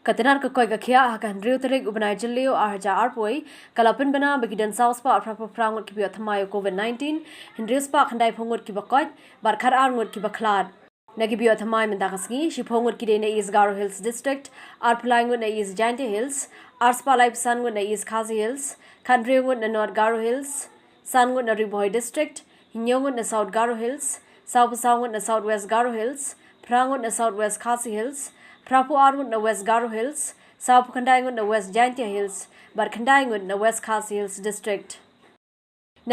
Katinar ka koi ka khia akan riu tarik ubanai jilio arja arpoi kalapin bana bagidan south pa prapo prangot kibi athmayo COVID-19 hindrius pa khandai phongot kibakot barkhar arngot kibakhlad Nagibi athamai mendakasgi shiphongot kide na is Garo Hills district arplangot na is Jante Hills arspa life sangot na is Khasi Hills khandriungot na North Garo Hills sangot na Riboy district hinyongot na South Garo Hills saupasangot na Southwest Garo Hills prangot na Southwest Khasi Hills Prapu arngut na West Garo Hills, South Khandaingut na West Jantia Hills, Bar Khandaingut na West Khasi Hills district.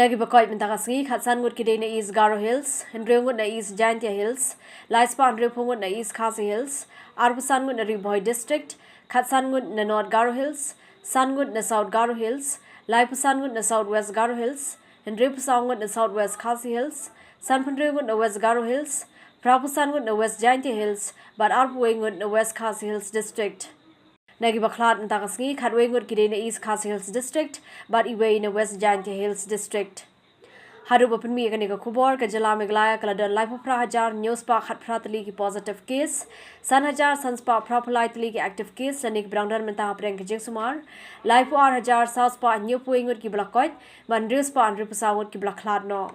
Nagi bakoy mentakasngi khatsangut kide na East Garo Hills, Hendriungut na East Jantia Hills, Laispa Andripungut na East Khasi Hills, Arpasangut na Riboy district, Khatsangut na North Garo Hills, Sangut na South Garo Hills, Laipasangut na Southwest Garo Hills, Hendripusangut na Southwest Khasi Hills, Sanpandriungut na West Garo Hills, Prapusangut na West Jantia Hills, but Arpuengut na West Khasi Hills district. Nagi baklat mentakasngi khatwengut kide na East Khasi Hills district, but iwe na West Jantia Hills district. Haru bapenmi akani ka kubor ka jala meglaya kaladon life pra hajar news pa khat pratli ki positive case san hajar sanspa propolaitli ki active case sanik brangdan menta apreng ki jengsumar life ar hajar south pa new puengut ki blakoit mandrius pa andri pasawngut ki blakhlad no